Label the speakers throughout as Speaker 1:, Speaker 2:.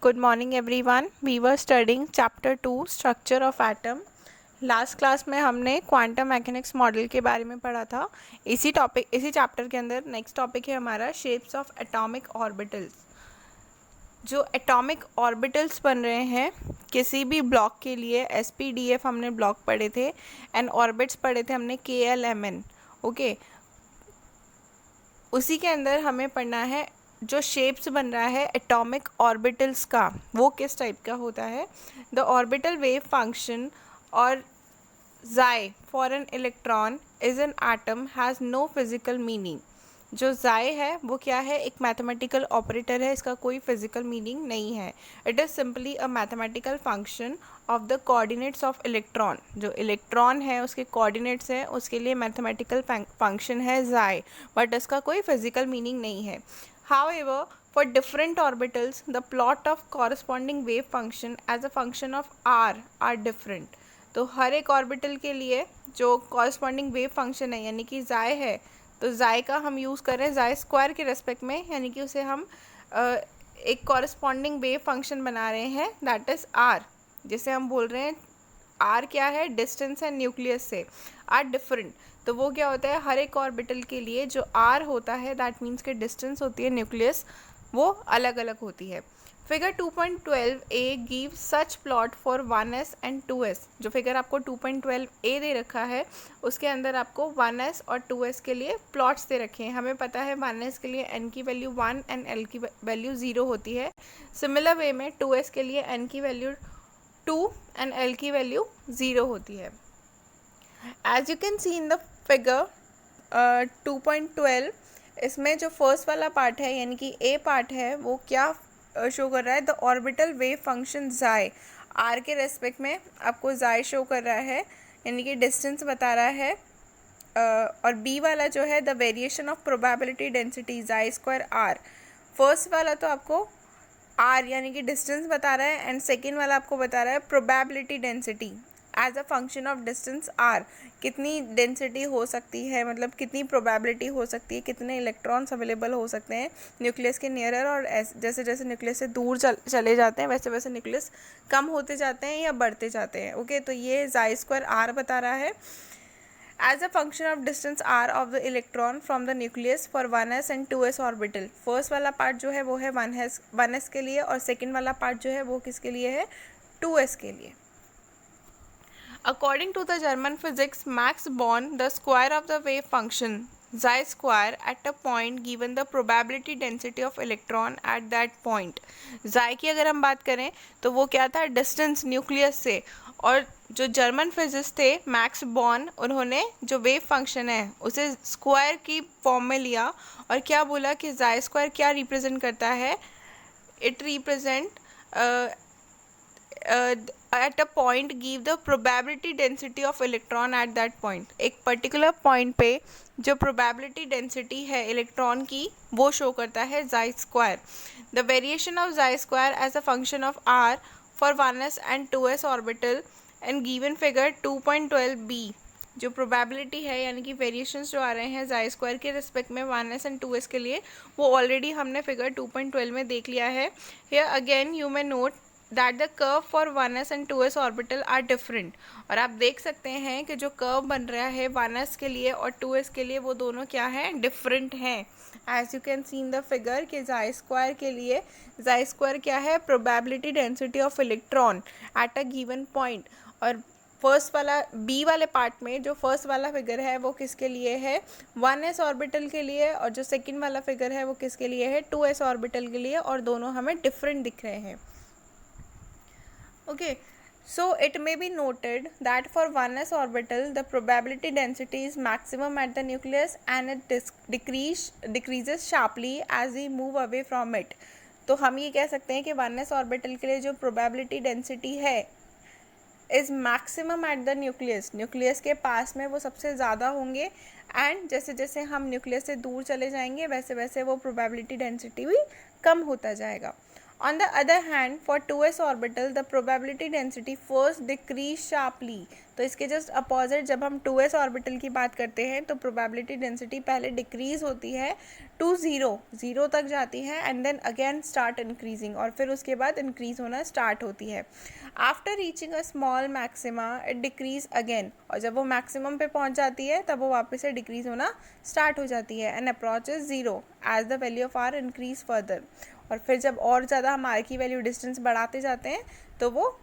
Speaker 1: Good morning everyone. We were studying chapter 2 structure of atom. Last class में हमने quantum mechanics model के बारे में पढ़ा था. इसी चैप्टर के अंदर नेक्स्ट टॉपिक है हमारा शेप्स ऑफ एटॉमिक ऑर्बिटल्स. जो एटॉमिक ऑर्बिटल्स बन रहे हैं किसी भी ब्लॉक के लिए, SPDF हमने ब्लॉक पढ़े थे एंड ऑर्बिट्स पढ़े थे हमने KLMN. ओके, उसी के अंदर हमें पढ़ना है जो शेप्स बन रहा है एटॉमिक ऑर्बिटल्स का, वो किस टाइप का होता है. द ऑर्बिटल वेव फंक्शन और psi for an electron is an atom has no physical meaning. जो जाई है वो क्या है, एक मैथमेटिकल ऑपरेटर है, इसका कोई फिजिकल मीनिंग नहीं है. It is simply a mathematical function of the coordinates of electron. जो इलेक्ट्रॉन है उसके कोऑर्डिनेट्स हैं, उसके लिए मैथमेटिकल फंक्शन है जाई, बट इसका कोई फिजिकल मीनिंग नहीं है. However, for different orbitals, the plot of corresponding wave function as a function of r are different. तो हर एक ऑर्बिटल के लिए जो corresponding wave function है यानी कि जाए है, तो जाए का हम यूज़ कर रहे हैं जाए स्क्वायर के रेस्पेक्ट में, यानी कि उसे हम एक corresponding wave function बना रहे हैं, दैट इज़ r, जिसे हम बोल रहे हैं r क्या है, डिस्टेंस है न्यूक्लियस से, आर डिफरेंट. तो वो क्या होता है, हर एक ऑर्बिटल के लिए जो r होता है दैट मीन्स के डिस्टेंस होती है न्यूक्लियस, वो अलग अलग होती है. Figure 2.12a give such plot for 1s and 2s. जो फिगर आपको 2.12a दे रखा है उसके अंदर आपको 1s और 2s के लिए प्लॉट्स दे रखे हैं. हमें पता है 1s के लिए n की वैल्यू 1 एंड l की वैल्यू 0 होती है. सिमिलर वे में 2s के लिए n की वैल्यू 2 एंड l की वैल्यू 0 होती है. As you can see in the figure 2.12, इसमें जो फर्स्ट वाला पार्ट है यानी कि ए पार्ट है वो क्या शो कर रहा है, द ऑर्बिटल वेव फंक्शन जाई, आर के रेस्पेक्ट में आपको जाई शो कर रहा है यानी कि डिस्टेंस बता रहा है. और बी वाला जो है the variation of probability density psi square r. First वाला तो आपको आर यानी कि डिस्टेंस बता रहा है एंड सेकेंड वाला आपको बता रहा है probability density as a function of distance r. कितनी डेंसिटी हो सकती है, मतलब कितनी प्रोबेबिलिटी हो सकती है, कितने इलेक्ट्रॉन्स अवेलेबल हो सकते हैं न्यूक्लियस के नियरर, और जैसे जैसे न्यूक्लियस से दूर चले जाते हैं वैसे वैसे न्यूक्लियस कम होते जाते हैं या बढ़ते जाते हैं. ओके, तो ये जाई स्क्वायर आर बता रहा है as a function of distance r of the electron from the nucleus for 1s and 2s orbital. First वाला पार्ट जो है वो है 1s के लिए और सेकेंड वाला पार्ट जो है वो किसके लिए है, 2s के लिए. According to the German physics Max Born, the square of the wave function xi square at a point given the probability density of electron at that point. xi की अगर हम बात करें तो वो क्या था, डिस्टेंस न्यूक्लियस से. और जो जर्मन फिजिक्स थे मैक्स बॉर्न, उन्होंने जो वेव फंक्शन है उसे स्क्वायर की फॉर्म में लिया और क्या बोला कि xi स्क्वायर क्या रिप्रेजेंट करता है, it represent at a point give the probability density of electron at that point. एक पर्टिकुलर पॉइंट पे जो probability density है इलेक्ट्रॉन की वो शो करता है xi square. The variation of xi square as a function of r for 1s and 2s orbital and given figure 2.12b. जो probability है यानी कि वेरिएशंस जो आ रहे हैं xi स्क्वायर के रिस्पेक्ट में 1s एंड 2s के लिए, वो ऑलरेडी हमने फिगर 2.12 में देख लिया है. Here again you may note that the curve for 1s and 2s orbital are different. और आप देख सकते हैं कि जो कर्व बन रहा है 1s के लिए और 2s के लिए वो दोनों क्या हैं, डिफरेंट हैं. As you can see in the figure कि xi स्क्वायर के लिए xi स्क्वायर क्या है, probability density of electron at a given point. और फर्स्ट वाला बी वाले पार्ट में जो फर्स्ट वाला फिगर है वो किसके लिए है, 1s ऑर्बिटल के लिए, और जो सेकंड वाला फिगर है वो किसके लिए है, 2s ऑर्बिटल के लिए, और दोनों हमें डिफरेंट दिख रहे हैं. Okay, so it may be noted that for 1s orbital the probability density is maximum at the nucleus and it decreases sharply as we move away from it. तो हम ये कह सकते हैं कि 1s ऑर्बिटल के लिए जो प्रोबेबिलिटी डेंसिटी है is maximum at the nucleus, nucleus के पास में वो सबसे ज़्यादा होंगे, एंड जैसे जैसे हम न्यूक्लियस से दूर चले जाएंगे वैसे वैसे वो प्रोबेबिलिटी डेंसिटी भी कम होता जाएगा. On the other hand, for 2s orbital, the probability density first decrease sharply. तो इसके जस्ट अपोजिट जब हम 2s ऑर्बिटल की बात करते हैं तो प्रोबेबिलिटी डेंसिटी पहले डिक्रीज होती है टू ज़ीरो तक जाती है and then again start increasing, और फिर उसके बाद इंक्रीज होना स्टार्ट होती है। After reaching a small maxima it decrease again, और जब वो मैक्सिमम पे पहुंच जाती है तब वो वापस से डिक्रीज होना स्टार्ट हो जाती है and approaches zero as the value of r increase further. और फिर जब और ज़्यादा हम आर की वैल्यू डिस्टेंस बढ़ाते जाते हैं तो वो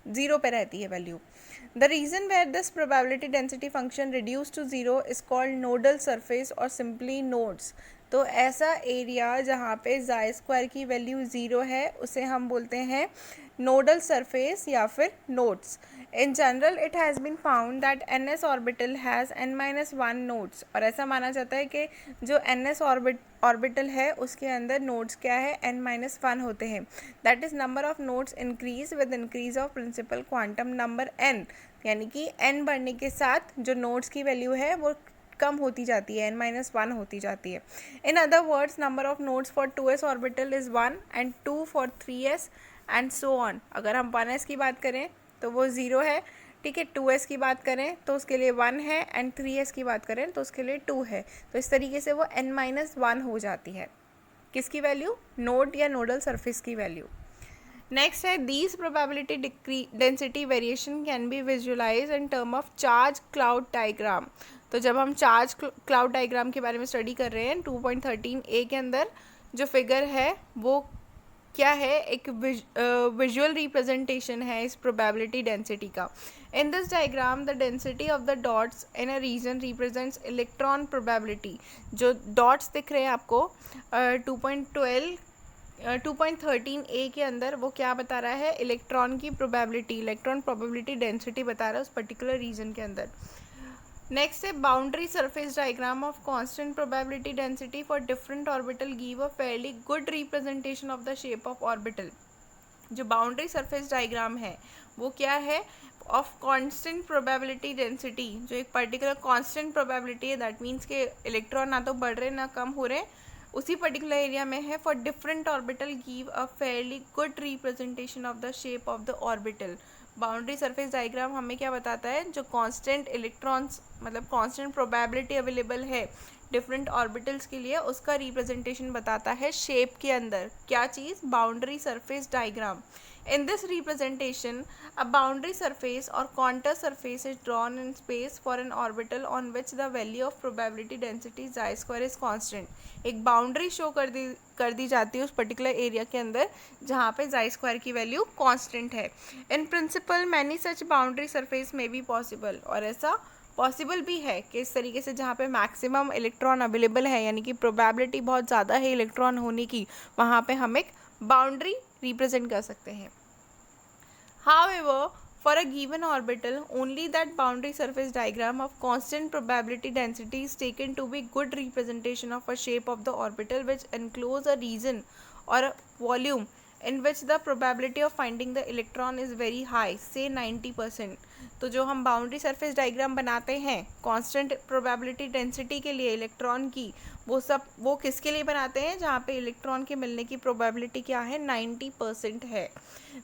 Speaker 1: ज़ीरो पे रहती है value. The region where this probability density function reduce to zero is called nodal surface और सिंपली नोड्स। तो ऐसा एरिया जहाँ पे जाई स्क्वायर की वैल्यू ज़ीरो है उसे हम बोलते हैं नोडल सरफेस या फिर nodes. In general it has been found that an s orbital has n-1 nodes, और ऐसा माना जाता है कि जो एन एस ऑर्बिटल है उसके अंदर नोड्स क्या है n-1 होते हैं। That is number of nodes increase with increase of principal quantum number n, यानी कि n बढ़ने के साथ जो नोड्स की वैल्यू है वो कम होती जाती है, n-1 होती जाती है। इन other words number of nodes for 2s orbital is 1 and 2 for 3s and so on. अगर हम 1s की बात करें तो वो 0 है, ठीक है। 2s की बात करें तो उसके लिए 1 है एंड 3s की बात करें तो उसके लिए 2 है। तो इस तरीके से वो n-1 हो जाती है। किसकी वैल्यू? नोड या नोडल सरफेस की वैल्यू। नेक्स्ट है these probability density variation can be visualise in term of charge cloud diagram. तो जब हम चार्ज क्लाउड डायग्राम के बारे में स्टडी कर रहे हैं 2.13a के अंदर जो फिगर है वो क्या है, एक विजुअल रिप्रेजेंटेशन है इस प्रोबेबिलिटी डेंसिटी का। In this diagram the density of the dots in a region represents electron probability. जो डॉट्स दिख रहे हैं आपको 2.13a के अंदर वो क्या बता रहा है, इलेक्ट्रॉन की प्रोबेबिलिटी, इलेक्ट्रॉन प्रोबेबिलिटी डेंसिटी बता रहा है उस पर्टिकुलर रीजन के अंदर। नेक्स्ट है boundary surface diagram of constant probability density for different orbital give a fairly good representation of the shape of orbital. जो बाउंड्री सरफेस डायग्राम है वो क्या है, ऑफ कांस्टेंट प्रोबेबिलिटी डेंसिटी, जो एक पर्टिकुलर कांस्टेंट प्रोबेबिलिटी है, that means के electron ना तो बढ़ रहे ना कम हो रहे, उसी पर्टिकुलर एरिया में है। For different orbital give a fairly good representation of the shape of the orbital. Boundary surface diagram हमें क्या बताता है, जो कांस्टेंट इलेक्ट्रॉन्स मतलब कांस्टेंट प्रोबेबिलिटी अवेलेबल है डिफरेंट ऑर्बिटल्स के लिए, उसका रिप्रेजेंटेशन बताता है शेप के अंदर। क्या चीज़? Boundary surface diagram. In this representation, a boundary surface or contour surface is drawn in space for an orbital on which the value of probability density chi square is constant. एक boundary show कर दी जाती है उस particular area के अंदर जहाँ पे chi square की वैल्यू कांस्टेंट है। In principle many such boundary surface में बी पॉसिबल, और ऐसा पॉसिबल भी है कि इस तरीके से जहाँ पे मैक्सिमम इलेक्ट्रॉन अवेलेबल है, यानी कि प्रोबेबिलिटी बहुत ज़्यादा है इलेक्ट्रॉन होने की, वहाँ पे हम एक बाउंड्री रिप्रेजेंट कर सकते हैं। However, for a given orbital, only that boundary surface diagram of constant probability density is taken to be good representation of a shape of the orbital which enclose a region or a volume in which the probability of finding the electron is very high, say 90%. तो जो हम boundary surface diagram बनाते हैं constant probability density के लिए electron की, वो किसके लिए बनाते हैं, जहाँ पे इलेक्ट्रॉन के मिलने की प्रोबेबिलिटी क्या है, 90% है।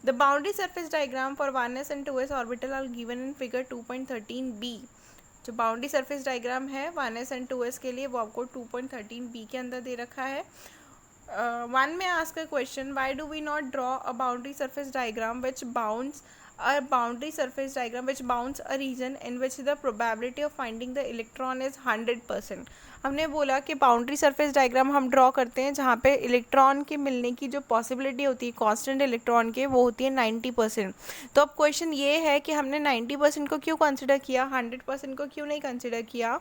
Speaker 1: The boundary surface diagram for 1s and 2s orbital are given in figure 2.13b। जो बाउंड्री सरफेस डायग्राम है 1s एंड 2s के लिए वो आपको 2.13b के अंदर दे रखा है। One may ask a question, why do we not draw a boundary surface diagram which bounds a region in which the probability of finding the electron is 100%। हमने बोला कि बाउंड्री सरफेस डायग्राम हम draw करते हैं जहाँ पे electron के मिलने की जो पॉसिबिलिटी होती है कांस्टेंट इलेक्ट्रॉन के, वो होती है 90%। तो अब क्वेश्चन ये है कि हमने 90% को क्यों कंसिडर किया, 100% को क्यों नहीं कंसिडर किया।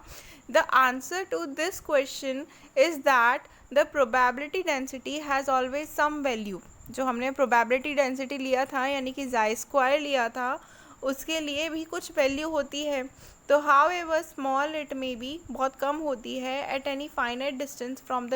Speaker 1: The answer to this question is that the probability density has always some value. जो हमने प्रोबेबिलिटी डेंसिटी लिया था यानी कि जाई स्क्वायर लिया था, उसके लिए भी कुछ वैल्यू होती है। तो हाउ एवर स्मॉल इट में बी, बहुत कम होती है at any finite distance from the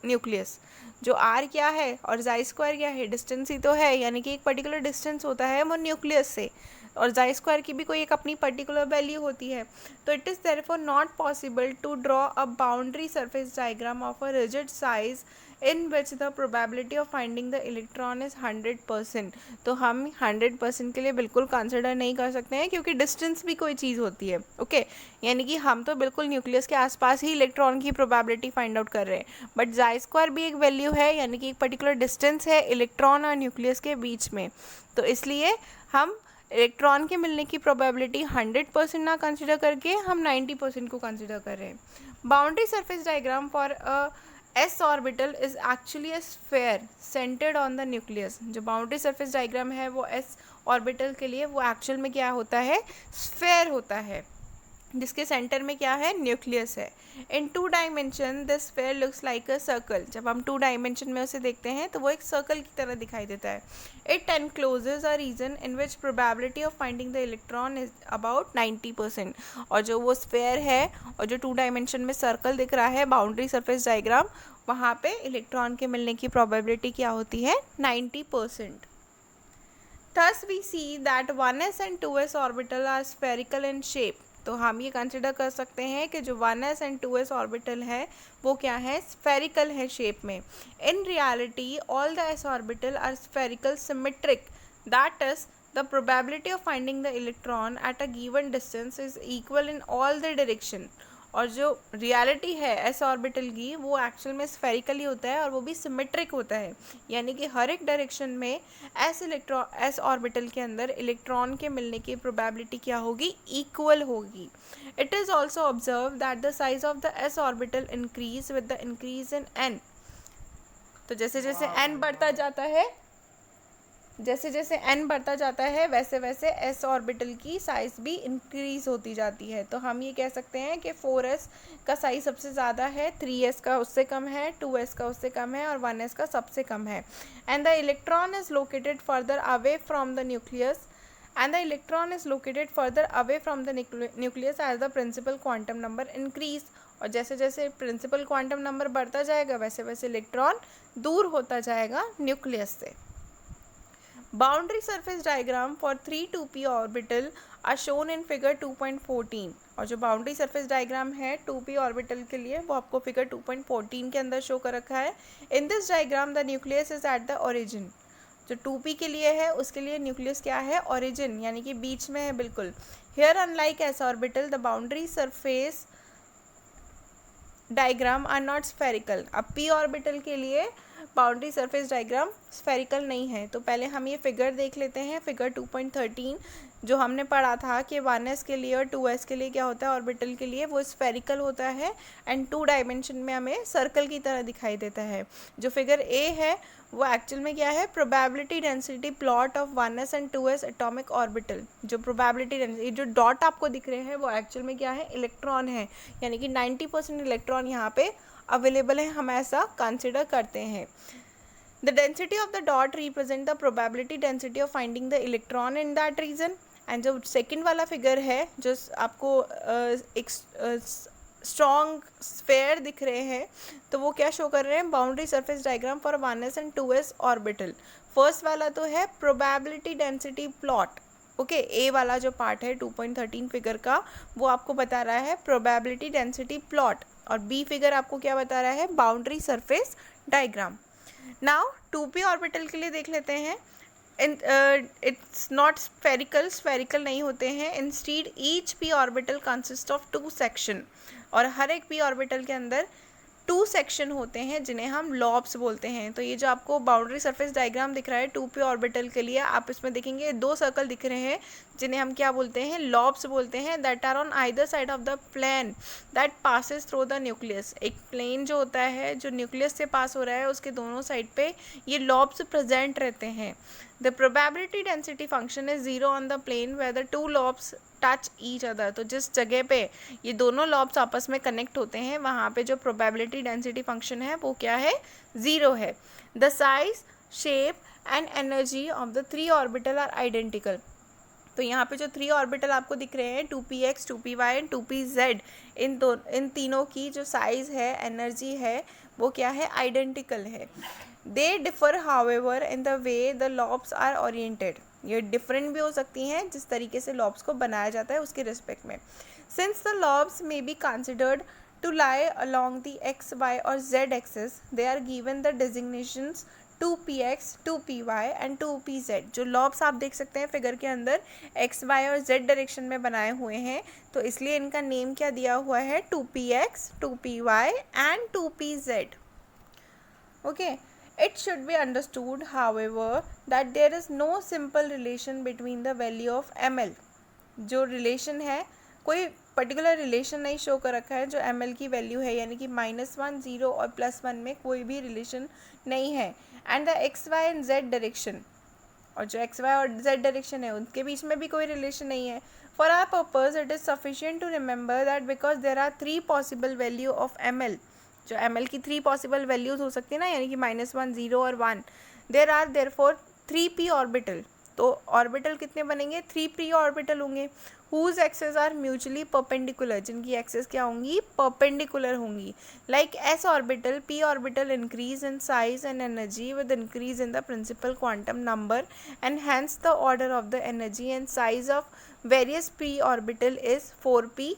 Speaker 1: nucleus. जो आर क्या है और जाई स्क्वायर क्या है, डिस्टेंस ही तो है, यानी कि एक पर्टिकुलर डिस्टेंस होता है वो न्यूक्लियस से, और जाई स्क्वायर की भी कोई एक अपनी पर्टिकुलर वैल्यू होती है। तो it is therefore not possible to draw a boundary surface diagram of a rigid size in which the probability of finding the electron is 100%। तो हम 100% के लिए बिल्कुल कंसिडर नहीं कर सकते हैं, क्योंकि डिस्टेंस भी कोई चीज़ होती है। ओके, यानी कि हम तो बिल्कुल न्यूक्लियस के आसपास ही इलेक्ट्रॉन की प्रोबेबिलिटी फाइंड आउट कर रहे हैं, बट जाई स्क्वायर भी एक वैल्यू है, यानी कि एक पर्टिकुलर डिस्टेंस है इलेक्ट्रॉन और न्यूक्लियस के बीच में। तो इसलिए हम इलेक्ट्रॉन के मिलने की प्रोबेबिलिटी 100% ना कंसिडर करके हम 90% को कंसिडर कर रहे हैं। Boundary surface diagram for a S orbital is actually a sphere centred on the nucleus. जो बाउंड्री सरफेस डायग्राम है वो एस ऑर्बिटल के लिए वो एक्चुअल में क्या होता है, स्फेयर होता है, जिसके सेंटर में क्या है, न्यूक्लियस है। इन 2 dimension this sphere looks like a circle. जब हम 2 डायमेंशन में उसे देखते हैं तो वो एक सर्कल की तरह दिखाई देता है। It encloses a region in which probability of finding the electron is about 90%। और जो वो स्फेयर है और जो 2 डायमेंशन में सर्कल दिख रहा है बाउंड्री सरफेस डायग्राम, वहाँ पे इलेक्ट्रॉन के मिलने की प्रोबेबिलिटी क्या होती है, 90%। Thus we see that 1s and 2s orbital are spherical in shape। तो हम ये कंसिडर कर सकते हैं कि जो 1s and 2s ऑर्बिटल है वो क्या है, स्फेरिकल है शेप में। In reality all the s orbital are spherical symmetric, that is the probability of finding the electron at a given distance is equal in all the direction। और जो reality है S orbital की वो actual में spherically होता है और वो भी सिमेट्रिक होता है, यानी कि हर एक डायरेक्शन में एस ऑर्बिटल के अंदर इलेक्ट्रॉन के मिलने की प्रोबेबिलिटी क्या होगी, इक्वल होगी। It is also observe that the size of the S orbital increase with the increase in an. तो जैसे जैसे एन बढ़ता जाता है, जैसे जैसे n बढ़ता जाता है वैसे वैसे s ऑर्बिटल की साइज़ भी इंक्रीज होती जाती है। तो हम ये कह सकते हैं कि 4s का साइज़ सबसे ज़्यादा है, 3s का उससे कम है, 2s का उससे कम है और 1s का सबसे कम है। And the electron is located further away from the nucleus as the principal quantum number increase. और जैसे जैसे प्रिंसिपल क्वांटम नंबर बढ़ता जाएगा वैसे वैसे इलेक्ट्रॉन दूर होता जाएगा न्यूक्लियस से। Boundary surface diagram for 3 2p orbital are shown in figure 2.14। और जो बाउंड्री सरफेस डायग्राम है 2p ऑर्बिटल के लिए वो आपको फिगर 2.14 के अंदर शो कर रखा है। इन this diagram the nucleus is at the origin. जो 2p के लिए है उसके लिए न्यूक्लियस क्या है, ओरिजिन, यानी कि बीच में है बिल्कुल। Here unlike s orbital the boundary surface diagram are not spherical. अब p ऑर्बिटल के लिए बाउंड्री सरफेस डायग्राम स्फेरिकल नहीं है। तो पहले हम ये फिगर देख लेते हैं, फिगर 2.13 जो हमने पढ़ा था कि 1s के लिए और 2s के लिए क्या होता है, ऑर्बिटल के लिए वो स्फेरिकल होता है एंड 2 डायमेंशन में हमें सर्कल की तरह दिखाई देता है। जो फिगर ए है वो एक्चुअल में क्या है, probability density plot of 1s and 2s atomic orbital. जो प्रोबेबिलिटी डेंसिटी जो डॉट आपको दिख रहे हैं वो एक्चुअल में क्या है, इलेक्ट्रॉन है, यानी कि 90% इलेक्ट्रॉन यहाँ पे अवेलेबल है, हम ऐसा कंसिडर करते हैं। The density of the dot represent the probability density of finding the electron in that region। And जो सेकेंड वाला फिगर है जो आपको एक स्ट्रॉन्ग स्फेयर दिख रहे हैं तो वो क्या शो कर रहे हैं, boundary surface diagram for 1s and 2s orbital. First वाला तो है प्रोबेबिलिटी डेंसिटी प्लॉट। ओके, ए वाला जो पार्ट है 2.13 फिगर का वो आपको बता रहा है प्रोबेबिलिटी डेंसिटी प्लॉट, और बी फिगर आपको क्या बता रहा है, boundary surface diagram. Now 2p orbital के लिए देख लेते हैं। इट्स नॉट स्फेरिकल नहीं होते हैं। Instead each p orbital consist of 2 section, और हर एक p ऑर्बिटल के अंदर 2 सेक्शन होते हैं जिन्हें हम लॉब्स बोलते हैं। तो ये जो आपको बाउंड्री सरफेस डायग्राम दिख रहा है 2p ऑर्बिटल के लिए, आप इसमें देखेंगे 2 सर्कल दिख रहे हैं जिन्हें हम क्या बोलते हैं, लॉब्स बोलते हैं। That are on either side of the plane that passes through the nucleus. एक प्लेन जो होता है जो न्यूक्लियस से पास हो रहा है उसके दोनों साइड पे ये लॉब्स प्रेजेंट रहते हैं। The probability density function is 0 on the plane where the 2 lobes touch each other. तो जिस जगह पे ये दोनों लॉब्स आपस में कनेक्ट होते हैं वहाँ पे जो प्रोबेबिलिटी डेंसिटी फंक्शन है वो क्या है, 0 है। The size, shape and energy of the 3 orbital are identical. तो यहाँ पे जो 3 ऑर्बिटल आपको दिख रहे हैं 2px, 2py एंड 2pz, इन तीनों की जो साइज़ है, एनर्जी है, वो क्या है, आइडेंटिकल है। They differ however in the way the lobes are oriented. ये डिफरेंट भी हो सकती हैं जिस तरीके से लॉब्स को बनाया जाता है उसके रिस्पेक्ट में। Since the lobes may be considered to lie along the x, y or z axis, they are given the designations 2px, 2py and 2pz. जो लॉब्स आप देख सकते हैं फिगर के अंदर x, y और z डायरेक्शन में बनाए हुए हैं, तो इसलिए इनका नेम क्या दिया हुआ है, 2px, 2py and 2pz. Okay. It should be understood, however, that there is no simple relation between the value of ml. जो रिलेशन है, कोई पर्टिकुलर रिलेशन नहीं शो कर रखा है जो ml की वैल्यू है, यानी कि -1, 0 और +1 में कोई भी रिलेशन नहीं है. And the x y and z direction, और जो एक्स वाई और z डायरेक्शन है उनके बीच में भी कोई रिलेशन नहीं है. For our purpose it is sufficient to remember that because there are 3 possible value of ml. जो ml की 3 पॉसिबल वैल्यूज़ हो सकती है ना, यानी कि -1, 0 और 1. There are therefore 3p orbital. तो ऑर्बिटल कितने बनेंगे, 3p ऑर्बिटल होंगे. Whose axes are mutually perpendicular, जिनकी एक्सेस क्या होंगी, परपेंडिकुलर होंगी. Like s orbital, p orbital increase in size and energy with increase in the principal quantum number, and hence the order of the energy and size of various p orbital is 4p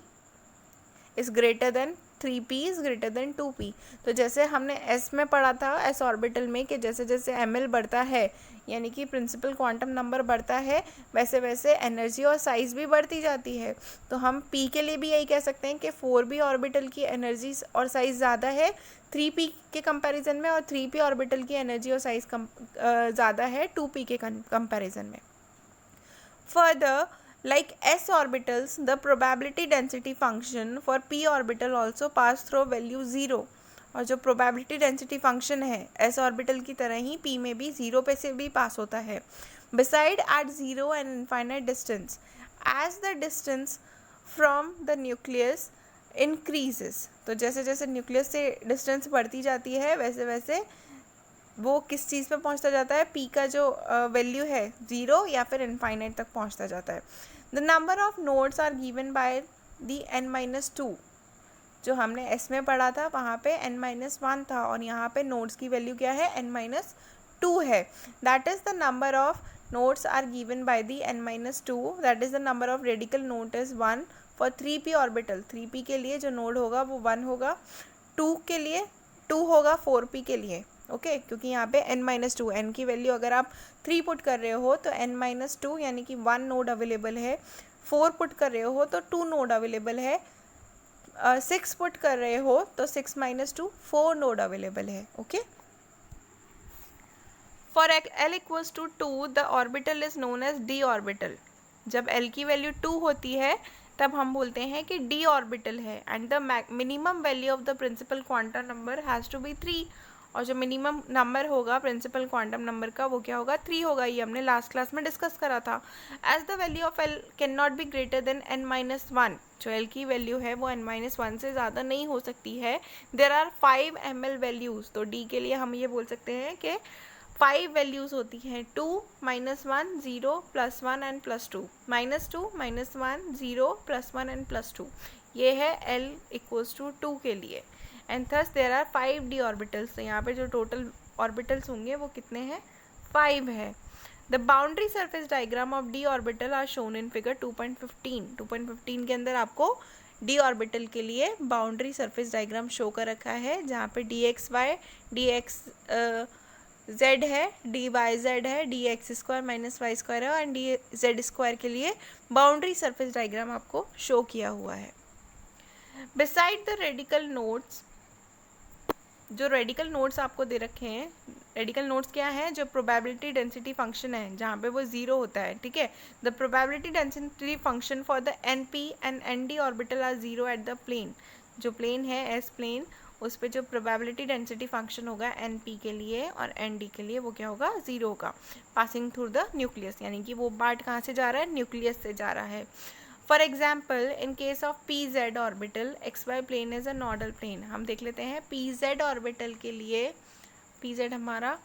Speaker 1: is greater than 3p is greater than 2p. तो जैसे हमने s में पढ़ा था, s orbital में, कि जैसे जैसे ml बढ़ता है, यानी कि प्रिंसिपल क्वांटम नंबर बढ़ता है, वैसे वैसे एनर्जी और साइज़ भी बढ़ती जाती है. तो हम p के लिए भी यही कह सकते हैं कि 4p ऑर्बिटल की एनर्जी और साइज़ ज़्यादा है 3p के कंपैरिजन में, और 3p ऑर्बिटल की एनर्जी और साइज़ ज़्यादा है 2p के कंपैरिजन में. Further, like s orbitals, the probability density function for p orbital also pass through value 0. और जो probability density function है s orbital की तरह ही p में भी 0 पे से भी पास होता है. Beside at 0 and infinite distance, as the distance from the nucleus increases, तो जैसे जैसे न्यूक्लियस से डिस्टेंस बढ़ती जाती है वैसे वैसे वो किस चीज़ पे पहुंचता जाता है, p का जो वैल्यू है 0 या फिर इनफाइनाइट तक पहुंचता जाता है. The number of nodes are given by the n-2. जो हमने s में पढ़ा था वहाँ पे n-1 था, और यहाँ पे नोड्स की वैल्यू क्या है, n-2 है. That is the number of nodes are given by the n-2. That is the number of radical node is 1 for 3p orbital. 3p के लिए जो नोड होगा वो 1 होगा, 2 के लिए 2 होगा, 4p के लिए. ओके क्योंकि यहाँ पे n-2, n की वैल्यू अगर आप 3 पुट कर रहे हो तो n-2 यानी कि 1 नोड अवेलेबल है. 4 पुट कर रहे हो तो 2 नोड अवेलेबल है. 6 पुट कर रहे हो तो 6 - 2 4 नोड अवेलेबल है. Okay, for l equals to 2 the orbital is known as d orbital. जब l की वैल्यू 2 होती है तब हम बोलते हैं कि d ऑर्बिटल है. And the minimum value of the principal quantum number has to be 3. और जो मिनिमम नंबर होगा प्रिंसिपल क्वांटम नंबर का वो क्या होगा, 3 होगा. ये हमने लास्ट क्लास में डिस्कस करा था. As the value of l can not be greater than n-1. जो l की वैल्यू है वो n-1 से ज़्यादा नहीं हो सकती है. There are 5 ml values. तो d के लिए हम ये बोल सकते हैं कि 5 वैल्यूज़ होती हैं, 2, -1, 0, +1 एंड +2. -2, -1, 0, +1 एंड +2. ये है l इक्वल्स टू 2 के लिए. And thus there are 5 d orbitals. तो यहाँ पे जो टोटल ऑर्बिटल्स होंगे वो कितने हैं, 5 है. The boundary surface diagram of d orbital are shown in figure 2.15. 2.15 के अंदर आपको d ऑर्बिटल के लिए बाउंड्री सरफेस डायग्राम शो कर रखा है, जहाँ पे dxy, dx z है, dyz है, dx² - y² है, एंड dz² के लिए बाउंड्री सरफेस डायग्राम आपको शो किया हुआ है. बिसाइड द रेडिकल नोड्स, जो रेडिकल नोड्स आपको दे रखे हैं, रेडिकल नोड्स क्या है, जो प्रोबेबिलिटी डेंसिटी फंक्शन है जहाँ पे वो 0 होता है. ठीक है, the probability density function for the np and nd orbital are 0 at the plane. जो प्लेन है एस प्लेन, उस पर जो प्रोबेबिलिटी डेंसिटी फंक्शन होगा np के लिए और nd के लिए वो क्या होगा, 0 होगा. पासिंग थ्रू द न्यूक्लियस, यानी कि वो पार्ट कहाँ से जा रहा है, न्यूक्लियस से जा रहा है. For example in case of pz orbital xy plane is a nodal plane. हम देख लेते हैं pz ऑर्बिटल के लिए, pz हमारा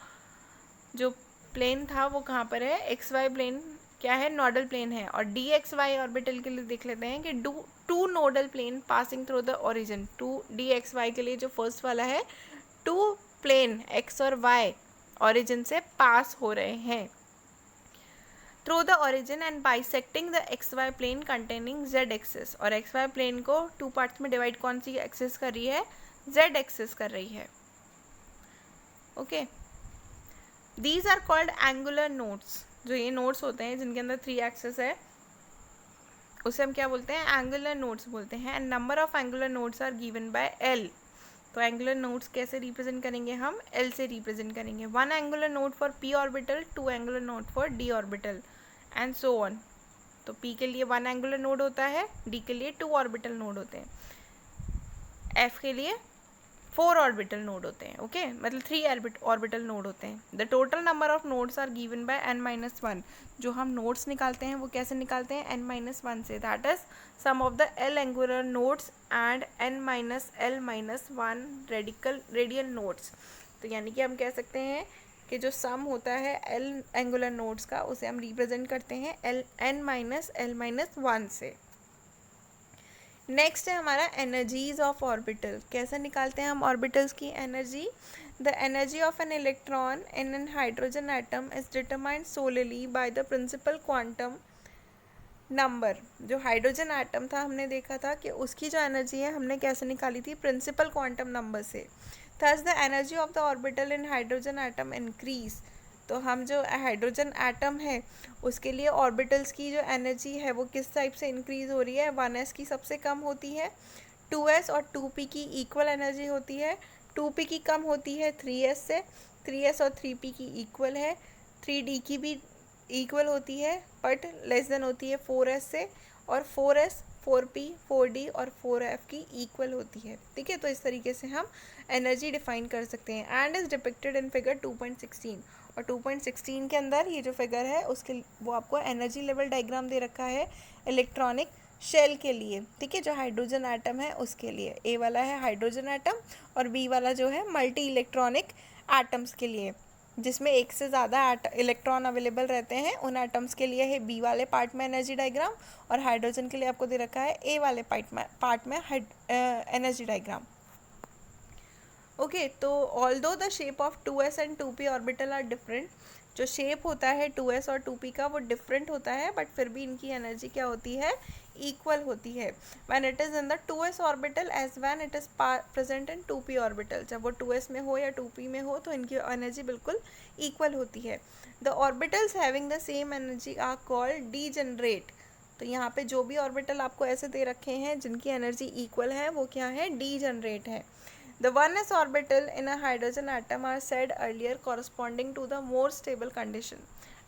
Speaker 1: जो प्लेन था वो कहाँ पर है, xy प्लेन क्या है, नोडल प्लेन है. और dxy ऑर्बिटल के लिए देख लेते हैं कि 2 nodal plane passing through the origin. 2 dxy के लिए जो फर्स्ट वाला है, 2 प्लेन x और y ओरिजिन से पास हो रहे हैं. Through the origin and bisecting the x y plane containing z axis, और एक्स वाई प्लेन को टू पार्ट्स में डिवाइड कौन सी एक्सिस कर रही है, जेड एक्सिस कर रही है। Okay, these are called angular nodes. जो ये नोड्स होते हैं जिनके अंदर 3 एक्सिस है उसे हम क्या बोलते हैं, एंगुलर नोड्स बोलते हैं। And number of angular nodes are given by l. तो एंगुलर नोड्स कैसे रिप्रेजेंट करेंगे, हम एल से रिप्रेजेंट करेंगे। 1 angular node for p orbital, 2 angular node for d orbital and so on. तो पी के लिए 1 एंगुलर नोड होता है, डी के लिए 2 ऑर्बिटल नोड होते हैं, एफ के लिए 4 ऑर्बिटल नोड होते हैं। ओके, मतलब 3 ऑर्बिटल नोड होते हैं। The total number of nodes are given by n-1। जो हम नोड्स निकालते हैं वो कैसे निकालते हैं, n-1 से। That is sum of the l angular nodes and n-l-1 radial nodes. तो यानी कि हम कह सकते हैं कि जो सम होता है l एंगुलर नोड्स का उसे हम रिप्रेजेंट करते हैं n-l-1 से। नेक्स्ट है हमारा एनर्जीज ऑफ ऑर्बिटल। कैसे निकालते हैं हम ऑर्बिटल्स की energy. The energy of an electron in an hydrogen atom is determined solely by the principal quantum number. जो हाइड्रोजन एटम था हमने देखा था कि उसकी जो एनर्जी है हमने कैसे निकाली थी, प्रिंसिपल क्वांटम नंबर से। Thus the energy of the orbital in hydrogen atom increase. तो हम जो हाइड्रोजन एटम है उसके लिए ऑर्बिटल्स की जो एनर्जी है वो किस टाइप से इंक्रीज़ हो रही है, 1s की सबसे कम होती है, 2s और 2p की इक्वल एनर्जी होती है, 2p की कम होती है 3s से, 3s और 3p की इक्वल है, 3d की भी इक्वल होती है बट लेस देन होती है 4s से, और 4s 4p 4d और 4f की इक्वल होती है। ठीक है, तो इस तरीके से हम एनर्जी डिफाइन कर सकते हैं। And is depicted in figure 2.16। और 2.16 के अंदर ये जो फिगर है उसके वो आपको एनर्जी लेवल डायग्राम दे रखा है इलेक्ट्रॉनिक शेल के लिए। ठीक है, जो हाइड्रोजन एटम है उसके लिए। ए वाला है हाइड्रोजन एटम और बी वाला जो है मल्टी इलेक्ट्रॉनिक एटम्स के लिए, जिसमें एक से ज़्यादा इलेक्ट्रॉन अवेलेबल रहते हैं, उन एटम्स के लिए है बी वाले पार्ट में एनर्जी डायग्राम, और हाइड्रोजन के लिए आपको दे रखा है ए वाले पार्ट में एनर्जी डायग्राम। ओके, तो although the shape of 2s and 2p orbital are different. जो शेप होता है 2s और 2p का वो डिफरेंट होता है, बट फिर भी इनकी एनर्जी क्या होती है, इक्वल होती है। When it is in the 2s orbital as when it is present in 2p orbital. जब वो 2s में हो या 2p में हो तो इनकी एनर्जी बिल्कुल इक्वल होती है। The orbitals having the same energy are called degenerate. तो यहाँ पे जो भी ऑर्बिटल आपको ऐसे दे रखे हैं जिनकी एनर्जी इक्वल है वो क्या है, डीजेनरेट है। The 1s orbital in a hydrogen atom are said earlier corresponding to the more stable condition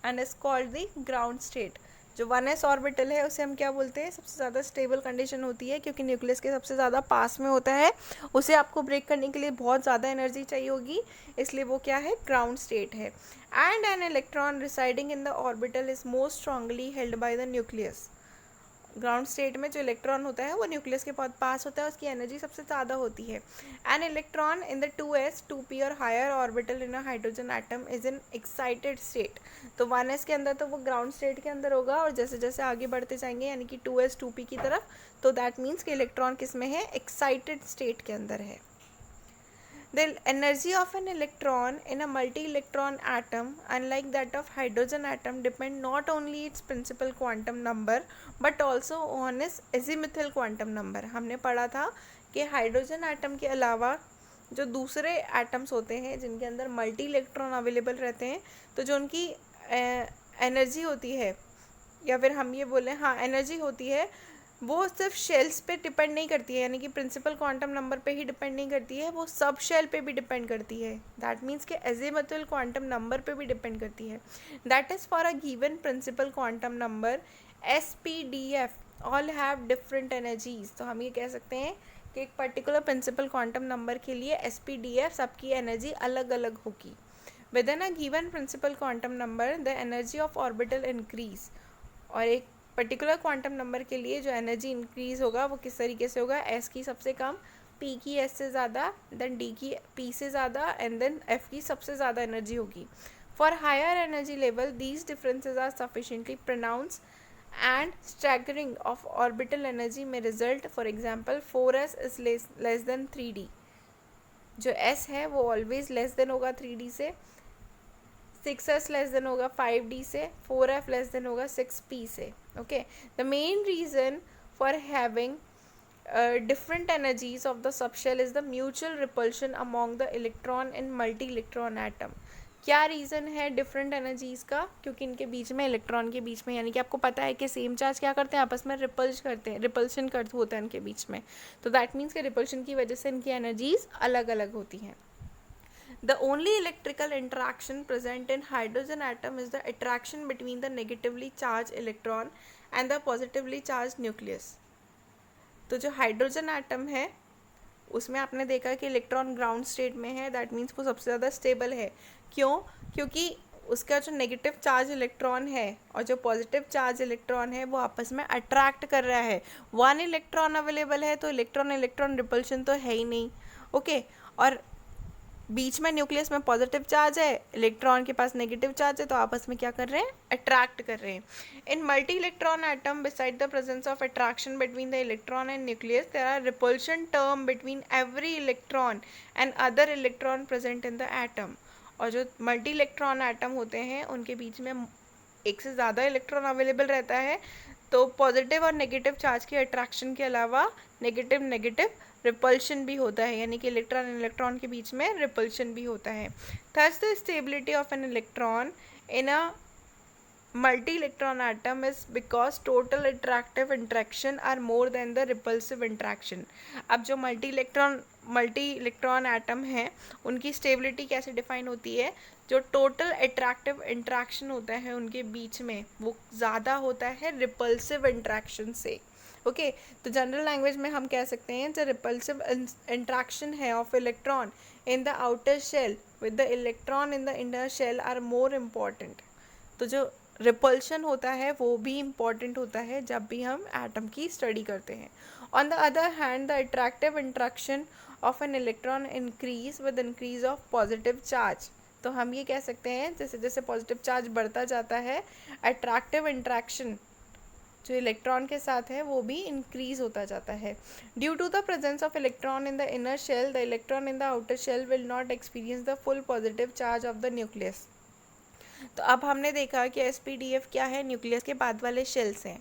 Speaker 1: and is called the ground state। जो 1s ऑर्बिटल है उसे हम क्या बोलते हैं, सबसे ज़्यादा स्टेबल कंडीशन होती है क्योंकि न्यूक्लियस के सबसे ज़्यादा पास में होता है, उसे आपको ब्रेक करने के लिए बहुत ज़्यादा एनर्जी चाहिए होगी, इसलिए वो क्या है, ग्राउंड स्टेट है। And an electron residing in the orbital is more strongly held by the nucleus. Ground state में जो इलेक्ट्रॉन होता है वो न्यूक्लियस के बहुत पास होता है, उसकी एनर्जी सबसे ज़्यादा होती है। N electron in the 2s 2p और higher orbital in a hydrogen atom is in excited state. तो 1s के अंदर तो वो ग्राउंड स्टेट के अंदर होगा, और जैसे जैसे आगे बढ़ते जाएंगे यानी कि 2s 2p की तरफ, तो दैट मीन्स कि इलेक्ट्रॉन किस में है, एक्साइटेड स्टेट के अंदर है। The energy of an electron in a multi-electron atom, unlike that of hydrogen atom, depend not only its principal quantum number but also on its azimuthal quantum number। हमने पढ़ा था कि हाइड्रोजन एटम के अलावा जो दूसरे एटम्स होते हैं जिनके अंदर मल्टी इलेक्ट्रॉन अवेलेबल रहते हैं, तो जो उनकी एनर्जी होती है, या फिर हम ये बोलें हाँ एनर्जी होती है, वो सिर्फ शेल्स पे डिपेंड नहीं करती है, यानी कि प्रिंसिपल क्वांटम नंबर पे ही डिपेंड नहीं करती है, वो सब शेल पे भी डिपेंड करती है। दैट मीन्स कि एजिमुथल क्वांटम नंबर पे भी डिपेंड करती है। That is for a given principal quantum number SPDF all have different energies. तो हम ये कह सकते हैं कि एक पर्टिकुलर प्रिंसिपल क्वांटम नंबर के लिए SPDF सबकी एनर्जी अलग अलग होगी। Within a given principal quantum number the energy of orbital increase. और एक पर्टिकुलर क्वांटम नंबर के लिए जो एनर्जी इंक्रीज़ होगा वो किस तरीके से होगा, S की सबसे कम, P की S से ज़्यादा, देन D की P से ज़्यादा, एंड देन F की सबसे ज़्यादा एनर्जी होगी। For higher energy level these differences are sufficiently pronounce and staggering of orbital energy में result. For example 4s is less than 3d। जो S है वो ऑलवेज लेस देन होगा 3d से। 6s लेस देन होगा 5d से, 4f less than होगा 6p से. Okay, the main reason for having different energies of the subshell is the mutual repulsion among the electron in multi-electron atom. क्या reason है different energies का? क्योंकि इनके बीच में, इलेक्ट्रॉन के बीच में, यानी कि आपको पता है कि सेम चार्ज क्या करते हैं, आपस में रिपल्ज करते हैं, रिपल्शन कर होता है इनके बीच में. तो दैट मीन्स कि रिपल्शन की वजह से इनकी एनर्जीज अलग अलग होती हैं. The only electrical interaction present in hydrogen atom is the attraction between the negatively charged electron and the positively charged nucleus. तो जो हाइड्रोजन एटम है उसमें आपने देखा कि इलेक्ट्रॉन ग्राउंड स्टेट में है, दैट मीन्स वो सबसे ज़्यादा स्टेबल है. क्यों? क्योंकि उसका जो नेगेटिव चार्ज इलेक्ट्रॉन है और जो पॉजिटिव चार्ज इलेक्ट्रॉन है वो आपस में अट्रैक्ट कर रहा है. वन इलेक्ट्रॉन अवेलेबल है तो इलेक्ट्रॉन इलेक्ट्रॉन रिपल्शन तो है ही नहीं. ओके, और बीच में न्यूक्लियस में पॉजिटिव चार्ज है, इलेक्ट्रॉन के पास नेगेटिव चार्ज है, तो आपस में क्या कर रहे हैं, अट्रैक्ट कर रहे हैं. In multi electron atom beside the presence of attraction between the electron and nucleus there are repulsion term between every electron and other electron present in the atom. और जो मल्टी इलेक्ट्रॉन एटम होते हैं उनके बीच में एक से ज़्यादा इलेक्ट्रॉन अवेलेबल रहता है, तो पॉजिटिव और नेगेटिव चार्ज की अट्रैक्शन के अलावा नेगेटिव नेगेटिव रिपल्शन भी होता है, यानी कि इलेक्ट्रॉन एंड इलेक्ट्रॉन के बीच में रिपल्शन भी होता है. Thus the stability of an electron in a multi electron atom is because total attractive interaction are more than the repulsive interaction. अब जो मल्टी इलेक्ट्रॉन एटम है उनकी स्टेबिलिटी कैसे डिफाइन होती है? जो टोटल अट्रैक्टिव इंट्रैक्शन होता है उनके बीच में वो ज़्यादा होता है रिपल्सिव इंट्रैक्शन से. ओके, तो जनरल लैंग्वेज में हम कह सकते हैं जो रिपल्सिव इंट्रैक्शन है of electron in the outer shell with the electron in the inner shell are more important. तो जो रिपल्शन होता है वो भी इम्पॉर्टेंट होता है जब भी हम एटम की स्टडी करते हैं. On the other hand the attractive interaction of an electron increase with increase of positive charge. तो हम ये कह सकते हैं जैसे जैसे पॉजिटिव चार्ज बढ़ता जाता है अट्रैक्टिव इंट्रैक्शन जो इलेक्ट्रॉन के साथ है वो भी इंक्रीज होता जाता है. Due to the presence of electron in the inner shell the electron in the outer shell will not experience the full positive charge of the nucleus. तो अब हमने देखा कि SPDF क्या है, न्यूक्लियस के बाद वाले शेल्स हैं.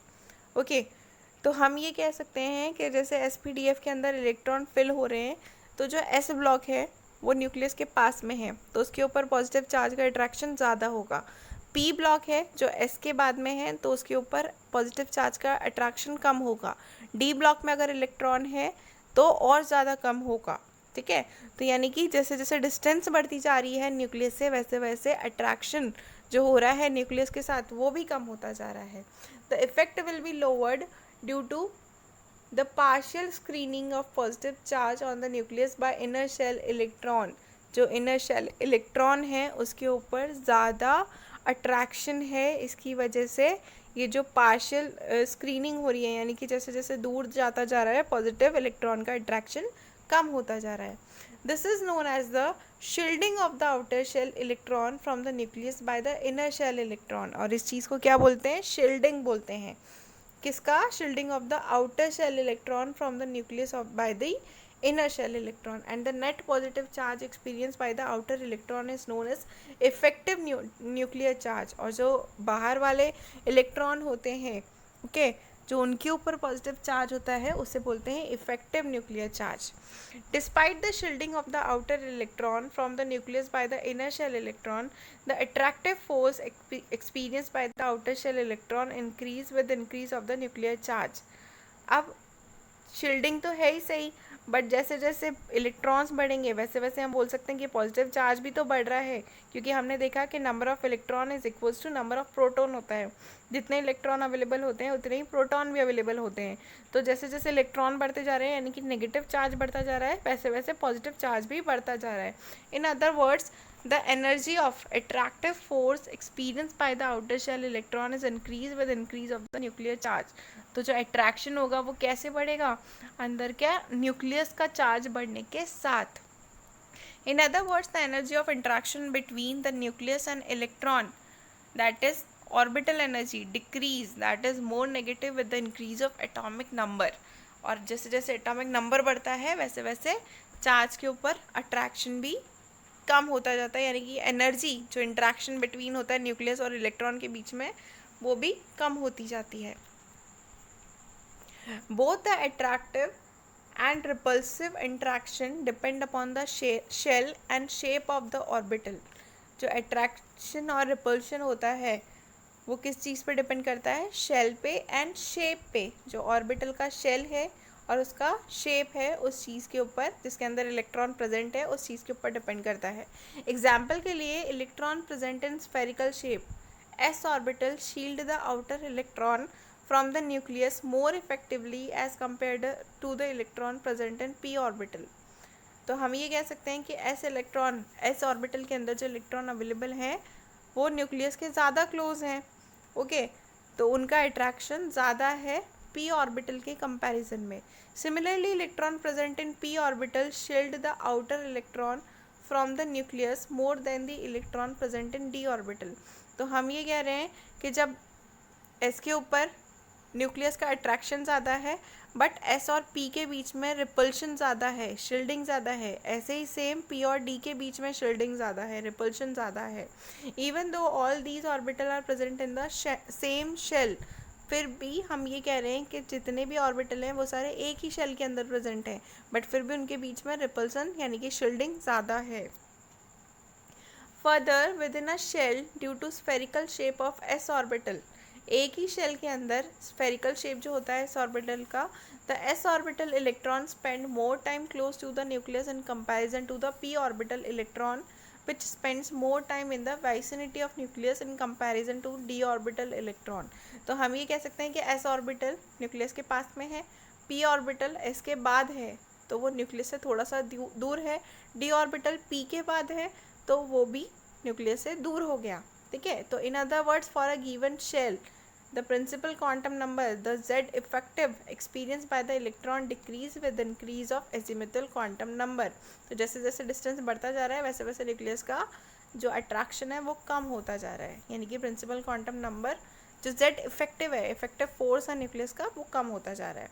Speaker 1: ओके, तो हम ये कह सकते हैं कि जैसे SPDF के अंदर इलेक्ट्रॉन फिल हो रहे हैं तो जो S ब्लॉक है वो न्यूक्लियस के पास में है तो उसके ऊपर पॉजिटिव चार्ज का अट्रैक्शन ज़्यादा होगा. P ब्लॉक है जो S के बाद में है तो उसके ऊपर पॉजिटिव चार्ज का अट्रैक्शन कम होगा. D ब्लॉक में अगर इलेक्ट्रॉन है तो और ज़्यादा कम होगा. ठीक है, तो यानी कि जैसे जैसे डिस्टेंस बढ़ती जा रही है न्यूक्लियस से वैसे वैसे अट्रैक्शन जो हो रहा है न्यूक्लियस के साथ वो भी कम होता जा रहा है. The effect will be lowered due to the partial screening of positive charge on the nucleus by inner shell electron. जो इनर शेल इलेक्ट्रॉन है उसके ऊपर ज़्यादा अट्रैक्शन है, इसकी वजह से ये जो पार्शियल स्क्रीनिंग हो रही है यानी कि जैसे जैसे दूर जाता जा रहा है पॉजिटिव इलेक्ट्रॉन का अट्रैक्शन कम होता जा रहा है. This is known as the shielding of the outer shell electron from the nucleus by the inner shell electron. और इस चीज़ को क्या बोलते हैं? शील्डिंग बोलते हैं. किसका? Shielding of the outer shell electron from the nucleus of by the inner shell electron, and the net positive charge experienced by the outer electron is known as effective nuclear charge. और जो बाहर वाले electron होते हैं okay जो उनके ऊपर positive charge होता है उसे बोलते हैं effective nuclear charge. Despite the shielding of the outer electron from the nucleus by the inner shell electron the attractive force experience by the outer shell electron increase with increase of the nuclear charge. अब shielding तो है ही सही, but जैसे जैसे electrons बढ़ेंगे वैसे वैसे हम बोल सकते हैं कि पॉजिटिव चार्ज भी तो बढ़ रहा है, क्योंकि हमने देखा कि number of electron is equals to number of proton होता है. जितने इलेक्ट्रॉन अवेलेबल होते हैं उतने ही प्रोटॉन भी अवेलेबल होते हैं. तो जैसे जैसे इलेक्ट्रॉन बढ़ते जा रहे हैं यानी कि नेगेटिव चार्ज बढ़ता जा रहा है वैसे वैसे पॉजिटिव चार्ज भी बढ़ता जा रहा है. इन other words the energy of attractive force experienced by the outer shell electron is increased with increase of the nuclear charge. तो जो अट्रैक्शन होगा वो कैसे बढ़ेगा? अंदर क्या? न्यूक्लियस का चार्ज बढ़ने के साथ. In other words, the energy of interaction between the nucleus and electron, that is orbital energy, decrease, that is more negative with the increase of atomic number. और जैसे जैसे एटॉमिक नंबर बढ़ता है वैसे वैसे चार्ज के ऊपर अट्रैक्शन भी कम होता जाता है, यानी कि एनर्जी जो इंटरेक्शन बिटवीन होता है न्यूक्लियस और इलेक्ट्रॉन के बीच में वो भी कम होती जाती है। Both the attractive and repulsive interaction depend upon the shell and shape of the orbital। जो attraction और repulsion होता है वो किस चीज़ पे डिपेंड करता है? शेल पे एंड शेप पे। जो ऑर्बिटल का शेल है और उसका शेप है उस चीज़ के ऊपर जिसके अंदर इलेक्ट्रॉन प्रेजेंट है उस चीज़ के ऊपर डिपेंड करता है। एग्जाम्पल के लिए electron present in spherical shape, S orbital shield the outer electron from the nucleus more effectively as compared to the electron present in p orbital। तो हम ये कह सकते हैं कि एस ऑर्बिटल के अंदर जो इलेक्ट्रॉन अवेलेबल हैं वो न्यूक्लियस के ज़्यादा क्लोज हैं, ओके, तो उनका अट्रैक्शन ज़्यादा है p ऑर्बिटल के कंपैरिजन में। Similarly electron present in p orbital shield the outer electron from the nucleus more than the electron present in d orbital. तो हम ये कह रहे हैं कि जब s के ऊपर न्यूक्लियस का अट्रैक्शन ज़्यादा है बट एस और पी के बीच में रिपल्शन ज़्यादा है, शील्डिंग ज़्यादा है, ऐसे ही सेम पी और डी के बीच में शील्डिंग ज़्यादा है, रिपल्शन ज़्यादा है। Even though all these orbital are present in the same shell, फिर भी हम ये कह रहे हैं कि जितने भी ऑर्बिटल हैं वो सारे एक ही शेल के अंदर प्रेजेंट हैं बट फिर भी उनके बीच में रिपल्सन यानी कि शील्डिंग ज़्यादा है। Further within a shell due to spherical shape of s orbital, एक ही शेल के अंदर स्फेरिकल शेप जो होता है एस ऑर्बिटल का, the S orbital electron spend more time close to the nucleus in comparison to the P orbital electron which spends more time in the vicinity of nucleus in comparison to D orbital electron. तो हम ये कह सकते हैं कि S orbital nucleus के पास में है, पी ऑर्बिटल एस के बाद है तो वो न्यूक्लियस से थोड़ा सा दूर है, डी ऑर्बिटल पी के बाद है तो वो भी न्यूक्लियस से दूर हो गया, ठीक है। तो in other words for a given shell the principal quantum number, the z effective experienced by the electron decrease with increase of azimuthal quantum number। तो जैसे जैसे डिस्टेंस बढ़ता जा रहा है वैसे वैसे न्यूक्लियस का जो अट्रैक्शन है वो कम होता जा रहा है, यानी कि प्रिंसिपल क्वांटम नंबर जो z इफेक्टिव है, इफेक्टिव फोर्स है न्यूक्लियस का वो कम होता जा रहा है।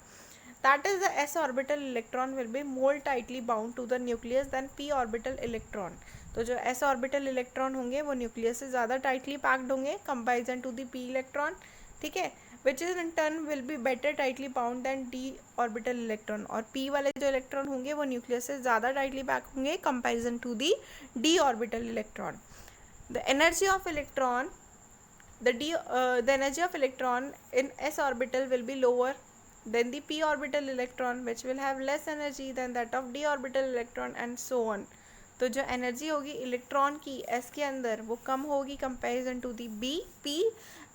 Speaker 1: That is the s orbital electron will be more tightly bound to the nucleus than p orbital electron। तो जो s ऑर्बिटल इलेक्ट्रॉन होंगे वो न्यूक्लियस से ज़्यादा टाइटली पैक्ड होंगे comparison to the p electron, ठीक है, which is in turn will be better tightly bound than d orbital electron. और पी वाले जो इलेक्ट्रॉन होंगे वो न्यूक्लियस से ज़्यादा टाइटली पैक होंगे comparison to the d orbital electron. The energy of electron the energy of electron in s orbital will be lower than the p orbital electron which will have less energy than that of d orbital electron and so on। तो जो energy होगी electron की S के अंदर वो कम होगी comparison to the b p,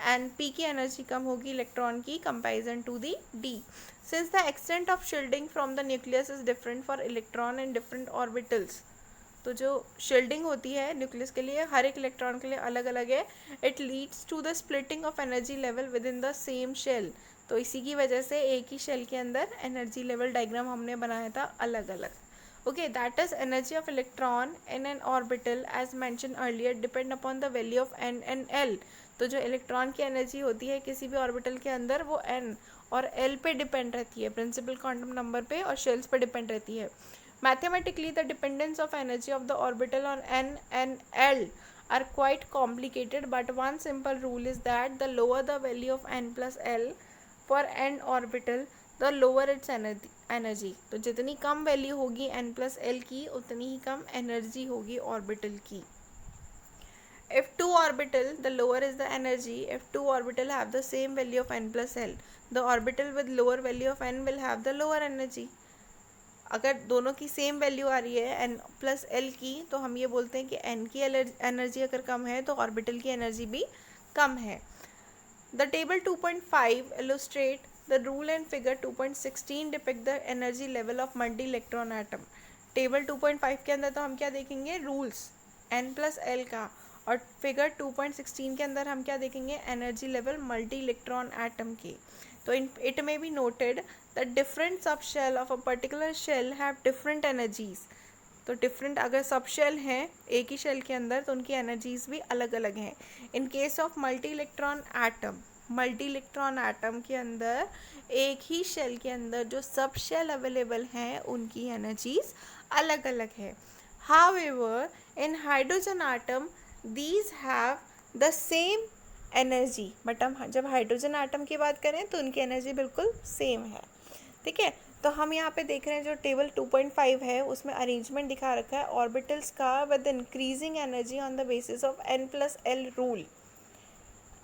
Speaker 1: and p की एनर्जी कम होगी इलेक्ट्रॉन की comparison to the d. Since the extent of shielding from the nucleus is different for electron in different orbitals. तो जो शील्डिंग होती है न्यूक्लियस के लिए हर एक इलेक्ट्रॉन के लिए अलग अलग है। It leads to the splitting of energy level within the same shell. तो इसी की वजह से एक ही शेल के अंदर एनर्जी लेवल डायग्राम हमने बनाया था अलग अलग। Okay, that is energy of electron in an orbital as mentioned earlier depend upon the value of n and l। तो जो इलेक्ट्रॉन की एनर्जी होती है किसी भी ऑर्बिटल के अंदर वो n और l पे डिपेंड रहती है, प्रिंसिपल क्वांटम नंबर पे और शेल्स पे डिपेंड रहती है। Mathematically the dependence of energy of the orbital on n and l are quite complicated, but one simple rule is that the lower the value of n plus l for n orbital the lower it's energy. तो जितनी कम value होगी n plus L की उतनी ही कम energy होगी orbital की। If two orbital the lower is the energy, if two orbital have the same value of n plus L, the orbital with lower value of n will have the lower energy. अगर दोनों की same value आ रही है n plus L की तो हम ये बोलते हैं कि n की एनर्जी अगर कम है तो ऑर्बिटल की एनर्जी भी कम है। The table 2.5 illustrate the rule and figure 2.16 depict the energy level of multi electron atom। Table 2.5 के अंदर तो हम क्या देखेंगे रूल्स n प्लस एल का, और फिगर 2.16 के अंदर हम क्या देखेंगे energy level multi electron atom के। तो it may be noted the different sub shell of a particular shell have different energies. तो डिफरेंट अगर सब शेल हैं एक ही शेल के अंदर तो उनकी एनर्जीज भी अलग अलग हैं। इन case of multi electron atom, multi electron atom के अंदर एक ही शेल के अंदर जो सब शेल अवेलेबल हैं उनकी एनर्जीज अलग अलग है। However, in hydrogen atom, these have the same energy. But हम जब हाइड्रोजन आटम की बात करें तो उनकी एनर्जी बिल्कुल सेम है. ठीक है, तो हम यहाँ पे देख रहे हैं जो टेबल 2.5 है उसमें अरेंजमेंट दिखा रखा है ऑर्बिटल्स का with increasing energy on the basis of n+l rule.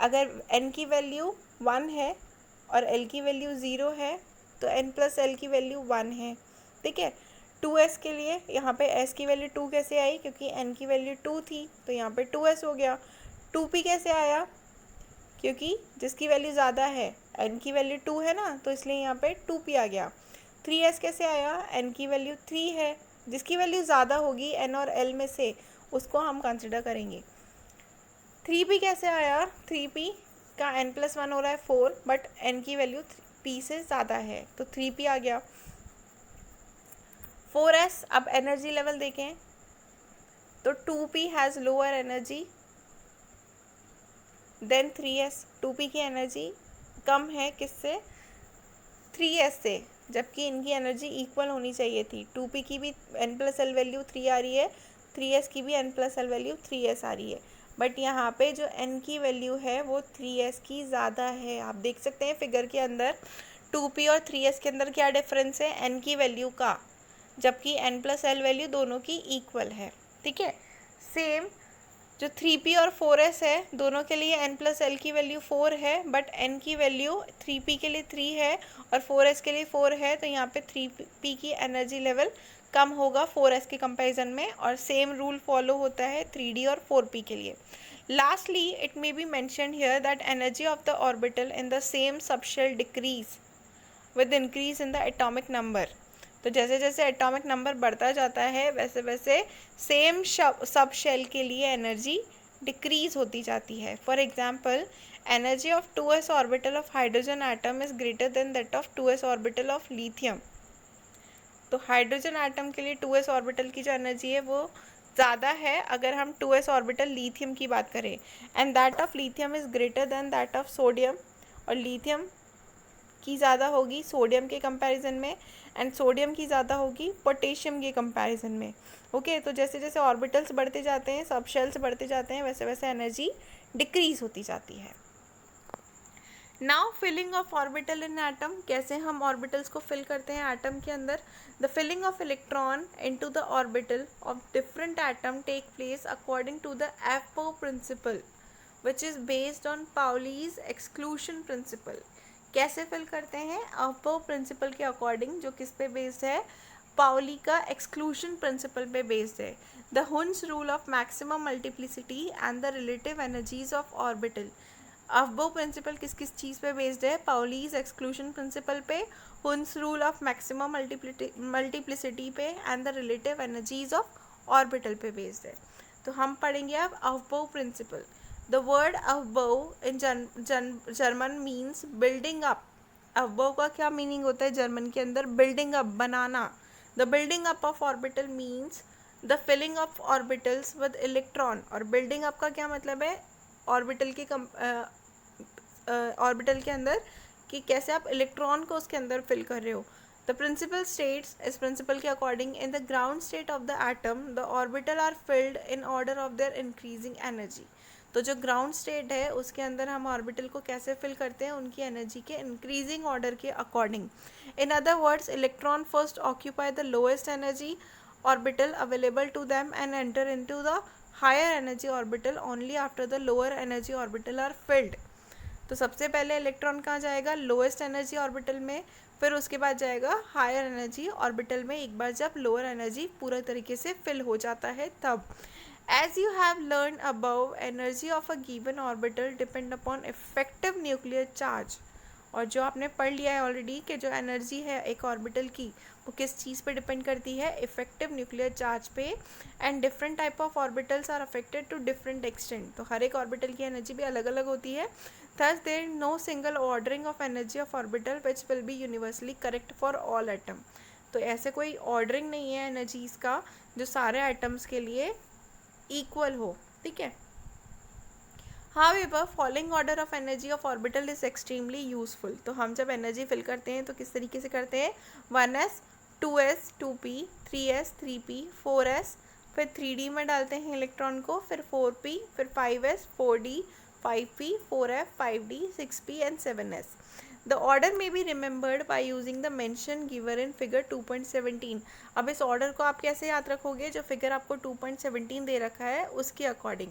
Speaker 1: अगर n की वैल्यू 1 है और l की वैल्यू 0 है तो n+l की वैल्यू 1 है. ठीक है, 2s के लिए यहाँ पे s की वैल्यू 2 कैसे आई, क्योंकि n की वैल्यू 2 थी तो यहाँ पे 2s हो गया. 2p कैसे आया, क्योंकि जिसकी वैल्यू ज़्यादा है n की वैल्यू 2 है ना, तो इसलिए यहाँ पे 2p आ गया. 3s कैसे आया, n की वैल्यू 3 है, जिसकी वैल्यू ज़्यादा होगी n और l में से उसको हम कंसिडर करेंगे. 3p कैसे आया, 3p का n+1 हो रहा है 4, बट n की वैल्यू p से ज़्यादा है तो 3p आ गया. 4s, अब एनर्जी लेवल देखें तो 2p has lower energy then 3s. 2p की एनर्जी कम है किससे, 3s से, जबकि इनकी एनर्जी इक्वल होनी चाहिए थी. 2p की भी n+l वैल्यू 3 आ रही है, 3s की भी n+l वैल्यू 3s आ रही है, बट यहाँ पे जो n की वैल्यू है वो 3s की ज़्यादा है. आप देख सकते हैं फिगर के अंदर 2p और 3s के अंदर क्या डिफरेंस है, n की वैल्यू का, जबकि n+l वैल्यू दोनों की इक्वल है. ठीक है, सेम जो 3p और 4s है दोनों के लिए n+l की वैल्यू 4 है, बट n की वैल्यू 3p के लिए 3 है और 4s के लिए 4 है, तो यहाँ पे 3p की एनर्जी लेवल कम होगा 4s के कंपैरिजन में, और सेम रूल फॉलो होता है 3d और 4p के लिए. Lastly it may B mentioned here that energy of the orbital in the same subshell decrease with increase in the atomic number. तो जैसे जैसे एटॉमिक नंबर बढ़ता जाता है वैसे वैसे सेम सब शेल के लिए एनर्जी डिक्रीज होती जाती है. For example, energy of 2s orbital of hydrogen atom is greater then that of 2s orbital of lithium. तो हाइड्रोजन एटम के लिए 2s ऑर्बिटल की जो एनर्जी है वो ज़्यादा है अगर हम 2s ऑर्बिटल लिथियम की बात करें, and that of lithium is greater than that of sodium. और लिथियम की ज़्यादा होगी सोडियम के कंपैरिजन में, एंड सोडियम की ज़्यादा होगी पोटेशियम के कंपैरिजन में. ओके, तो जैसे जैसे ऑर्बिटल्स बढ़ते जाते हैं, सब शेल्स बढ़ते जाते हैं, वैसे वैसे एनर्जी डिक्रीज होती जाती है. Now filling of orbital in atom, कैसे हम ऑर्बिटल्स को फिल करते हैं एटम के अंदर. The filling of electron into the orbital of different atom take place according to the aufbau principle which is based on Pauli's exclusion principle. कैसे fill करते हैं, अफो प्रिंसिपल के अकॉर्डिंग, जो किस पे बेस्ड है, पाउली का एक्सक्लूशन प्रिंसिपल पे बेस्ड है. The Hund's rule of maximum multiplicity and the relative energies of orbital. Aufbau principle किस किस चीज़ पे बेस्ड है, पाउलीज एक्सक्लूशन प्रिंसिपल पे, Hund's rule of maximum multiplicity पे, and the relative energies of orbital पे बेस्ड है. तो हम पढ़ेंगे अब Aufbau principle. The word Aufbau in German means building up. Aufbau का क्या मीनिंग होता है जर्मन के अंदर, building up, banana. The building up of orbital means the filling of orbitals with electron. और building up का क्या मतलब है, ऑर्बिटल के ऑर्बिटल के अंदर कि कैसे आप इलेक्ट्रॉन को उसके अंदर फिल कर रहे हो. The principle states, इस प्रिंसिपल के according, in the ground state of the atom the orbital are filled in order of their increasing energy. तो जो ग्राउंड स्टेट है उसके अंदर हम ऑर्बिटल को कैसे फिल करते हैं, उनकी एनर्जी के इंक्रीजिंग ऑर्डर के according. In other words, electron first occupy the lowest energy orbital available to them and enter into the higher energy orbital only after the lower energy orbital are filled. तो सबसे पहले electron कहाँ जाएगा, lowest energy orbital में, फिर उसके बाद जाएगा हायर एनर्जी ऑर्बिटल में, एक बार जब लोअर एनर्जी पूरा तरीके से फिल हो जाता है तब. As you have learned above, energy of a given orbital depend upon effective nuclear charge. और जो आपने पढ़ लिया है ऑलरेडी कि जो एनर्जी है एक ऑर्बिटल की वो किस चीज़ पे डिपेंड करती है, इफेक्टिव न्यूक्लियर चार्ज पे. And different type of orbitals are affected to different extent. तो हर एक ऑर्बिटल की एनर्जी भी अलग अलग होती है. Thus there no single ordering of energy of orbital which will be universally correct for all atom. तो ऐसे कोई ऑर्डरिंग नहीं है एनर्जीज़ का जो सारे एटम्स के लिए इक्वल हो. ठीक है. However, falling order of energy of orbital is extremely useful. तो हम जब एनर्जी फिल करते हैं तो किस तरीके से करते हैं, 1s 2s 2p 3s 3p 4s फिर 3D में डालते हैं इलेक्ट्रॉन को, फिर 4p, फिर 5s, 4d, 5p, 4f, 5d, 6p and 7s. The order may be remembered by using the mention given in figure 2.17. अब इस ऑर्डर को आप कैसे याद रखोगे, जो फिगर आपको 2.17 दे रखा है उसके अकॉर्डिंग.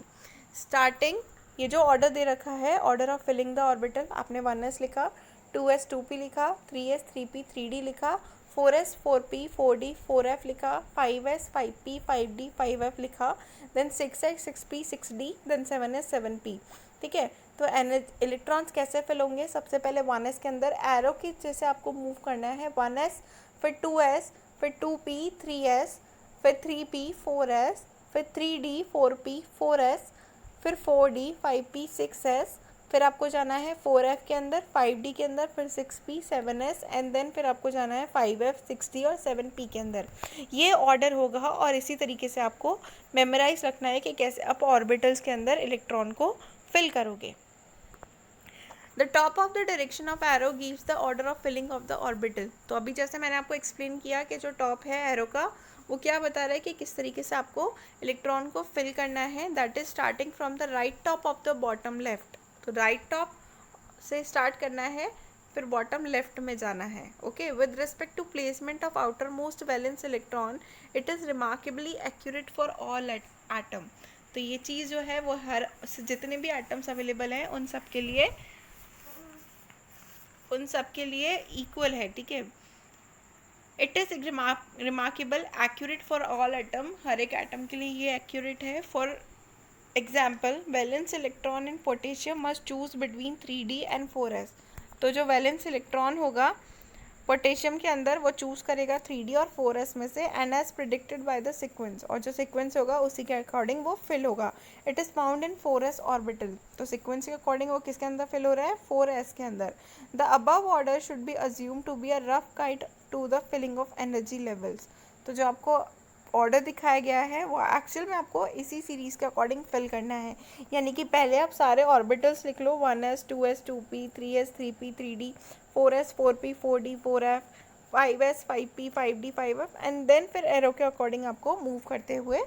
Speaker 1: स्टार्टिंग, ये जो ऑर्डर दे रखा है, order of filling the orbital, आपने 1s लिखा, 2s 2p लिखा, 3s 3p 3d लिखा, 4s 4p 4d 4f लिखा, 5s 5p 5d 5f लिखा, then 6s 6p 6d, then 7s 7p. ठीक है, तो इलेक्ट्रॉन्स कैसे फिल होंगे, सबसे पहले 1s के अंदर एरो की जैसे आपको मूव करना है, 1s, फिर 2s, फिर 2p 3s, फिर 3p 4s, फिर 3d 4p 4s, फिर 4d 5p 6s, फिर आपको जाना है 4f के अंदर, 5d के अंदर, फिर 6p 7s एंड देन फिर आपको जाना है 5f 6d और 7p के अंदर. ये ऑर्डर होगा और इसी तरीके से आपको मेमोराइज रखना है कि कैसे आप ऑर्बिटल्स के अंदर इलेक्ट्रॉन को फिल करोगे. The top of the direction of arrow gives the order of filling of the orbital. तो अभी जैसे मैंने आपको एक्सप्लेन किया कि जो टॉप है एरो का, वो क्या बता रहा है कि किस तरीके से आपको इलेक्ट्रॉन को फिल करना है. That is starting from the right top of the bottom left. तो राइट टॉप से स्टार्ट करना है, फिर बॉटम लेफ्ट में जाना है. Okay, with respect to placement of outer most valence electron, it is remarkably accurate for all atom. तो ये चीज़ जो है वो हर जितने भी एटम्स अवेलेबल हैं उन सब के लिए इक्वल है. ठीक है, it is remarkable accurate for all atom, हर एक एटम के लिए ये एक्यूरेट है. For example, valence electron in potassium must choose between 3d and 4s. तो जो वैलेंस इलेक्ट्रॉन होगा पोटेशियम के अंदर वो चूज़ करेगा 3d और 4s में से, and as predicted by the sequence, और जो सीक्वेंस होगा उसी के अकॉर्डिंग वो फिल होगा. It is found in 4s orbital. तो सीक्वेंस के अकॉर्डिंग वो किसके अंदर फिल हो रहा है, 4s के अंदर. The above order should be assume to be a rough guide to the filling of energy levels. तो जो आपको ऑर्डर दिखाया गया है वो एक्चुअल में आपको इसी सीरीज़ के अकॉर्डिंग फिल करना है. यानी कि पहले आप सारे ऑर्बिटल्स लिख लो, 1s 2s 2p 3s 3p 3d 4s 4p 4d 4f 5s 5p 5d 5f, and then फिर एरो के अकॉर्डिंग आपको मूव करते हुए